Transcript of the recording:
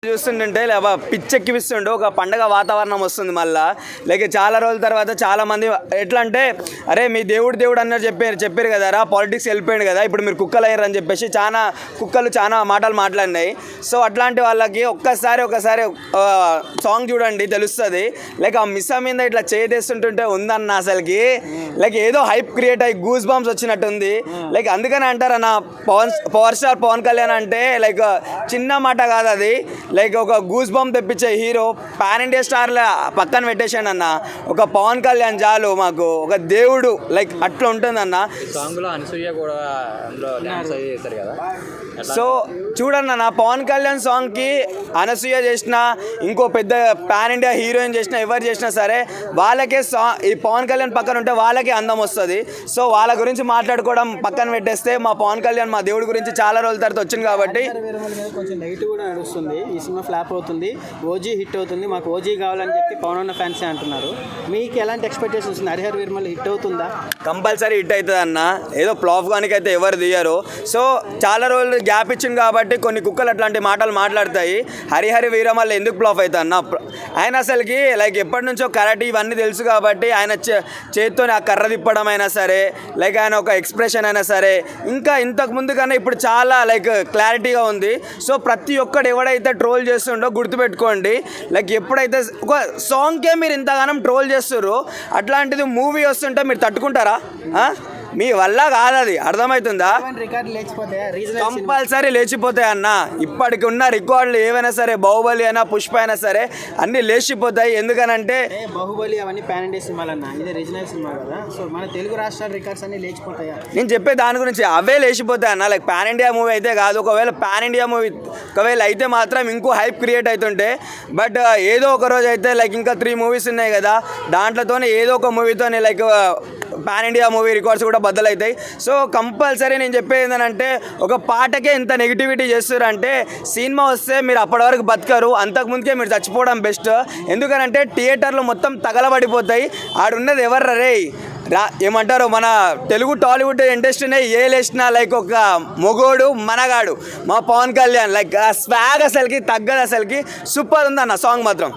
చూస్తుంటే పిచ్చెక్కిపిస్తుండే ఒక పండగ వాతావరణం వస్తుంది. మళ్ళీ లైక్ చాలా రోజుల తర్వాత చాలా మంది ఎట్లా అంటే అరే మీ దేవుడు అన్నారు చెప్పారు కదరా, పాలిటిక్స్ వెళ్ళిపోయాడు కదా, ఇప్పుడు మీరు కుక్కలు అయ్యారు అని చెప్పేసి కుక్కలు చాలా మాటలు మాట్లాడినాయి. సో అట్లాంటి వాళ్ళకి ఒకసారి సాంగ్ చూడండి తెలుస్తుంది. లైక్ ఆ మిస్ మీద ఇట్లా చేస్తుంటుంటే ఉందన్న అసలుకి లైక్ ఏదో హైప్ క్రియేట్ అయ్యి గూస్ బాంబ్స్ వచ్చినట్టుంది. లైక్ అందుకని అంటారన్న పవర్ స్టార్ పవన్ కళ్యాణ్ అంటే లైక్ చిన్న మాట కాదు అది. లైక్ ఒక గూస్ బాంబ్ తెప్పించే హీరో పాన్ ఇండియా స్టార్ల పక్కన పెట్టేశాడు అన్న. ఒక పవన్ కళ్యాణ్ చాలు మాకు, ఒక దేవుడు లైక్ అట్లా ఉంటుంది అన్న. సో చూడన్న నా పవన్ కళ్యాణ్ సాంగ్కి అనసూయ చేసిన, ఇంకో పెద్ద పాన్ ఇండియా హీరోయిన్ చేసిన, ఎవరు చేసినా సరే వాళ్ళకే ఈ పవన్ కళ్యాణ్ పక్కన ఉంటే వాళ్ళకే అందం వస్తుంది. సో వాళ్ళ గురించి మాట్లాడుకోవడం పక్కన పెట్టేస్తే మా పవన్ కళ్యాణ్ మా దేవుడి గురించి చాలా రోజుల తర్వాత వచ్చింది కాబట్టి కొంచెం నెగిటివ్ కూడా నడుస్తుంది. ఈ సినిమా ఫ్లాప్ అవుతుంది, ఓజీ హిట్ అవుతుంది, మాకు ఓజీ కావాలని చెప్పి పవన్ అన్న ఫ్యాన్సే అంటున్నారు. మీకు ఎలాంటి ఎక్స్పెక్టేషన్స్ ఉంది? హరిహర వీరమల్ హిట్ అవుతుందా? కంపల్సరీ హిట్ అవుతుంది అన్న. ఏదో ఫ్లాప్ గానికి అయితే ఎవరు తీయరు. సో చాలా రోజులు గ్యాప్ ఇచ్చింది కాబట్టి కొన్ని కుక్కలు అట్లాంటి మాటలు మాట్లాడతాయి. హరిహర వీరమల్ ఎందుకు ఫ్లాప్ అవుతుంది అన్న? ఆయన అసలుకి లైక్ ఎప్పటి నుంచో కరాటే ఇవన్నీ తెలుసు కాబట్టి ఆయన చేతితో ఆ కర్ర తిప్పడం అయినా సరే, లైక్ ఆయన ఒక ఎక్స్ప్రెషన్ అయినా సరే ఇంకా ఇంతకు ముందు కన్నా ఇప్పుడు చాలా లైక్ క్లారిటీగా ఉంది. సో ప్రతి ఒక్కడు ఎవడైతే ట్రోల్ చేస్తుండో గుర్తుపెట్టుకోండి, లైక్ ఎప్పుడైతే ఒక సాంగ్కే మీరు ఇంతగానం ట్రోల్ చేస్తుర్రో అట్లాంటిది మూవీ వస్తుంటే మీరు తట్టుకుంటారా? మీ వల్ల కాదు, అది అర్థమవుతుందా? కంపల్సరీ లేచిపోతాయి అన్న. ఇప్పటికి ఉన్న రికార్డులు ఏవైనా సరే, బాహుబలి అయినా పుష్ప అయినా సరే అన్నీ లేచిపోతాయి. ఎందుకనంటే బాహుబలి అవన్నీ పాన్ ఇండియా సినిమాలు అన్న, ఇది రీజనల్ సినిమా కదా. సో మన తెలుగు రాష్ట్రాల రికార్డ్స్ అన్ని లేచిపోతాయా? నేను చెప్పే దాని గురించి అవే లేచిపోతాయి అన్న. లైక్ పాన్ ఇండియా మూవీ అయితే కాదు. ఒకవేళ పాన్ ఇండియా మూవీ అయితే మాత్రం ఇంకో హైప్ క్రియేట్ అవుతుంటే, బట్ ఏదో ఒక రోజు అయితే లైక్ ఇంకా 3 మూవీస్ ఉన్నాయి కదా, దాంట్లోనే ఏదో ఒక మూవీతోనే like pan India movie records కూడా బద్దలవుతాయి. సో కంపల్సరీ నేను చెప్పేది ఏంటంటే, ఒక పాటకే ఇంత నెగిటివిటీ చేస్తారంటే సినిమా వస్తే మీరు అప్పటి వరకు బతకరు, అంతకుముందుకే మీరు చచ్చిపోవడం బెస్ట్. ఎందుకనంటే థియేటర్లు మొత్తం తగలబడిపోతాయి. ఆడున్నది ఎవర్రా రే ఏమంటారు, మన తెలుగు టాలీవుడ్ ఇండస్ట్రీనే లేచినా లైక్ ఒక మొగోడు మనగాడు మా పవన్ కళ్యాణ్. లైక్ ఆ స్వాగ్ అసలుకి తగ్గదు, అసలుకి సూపర్ ఉంది అన్న సాంగ్ మాత్రం.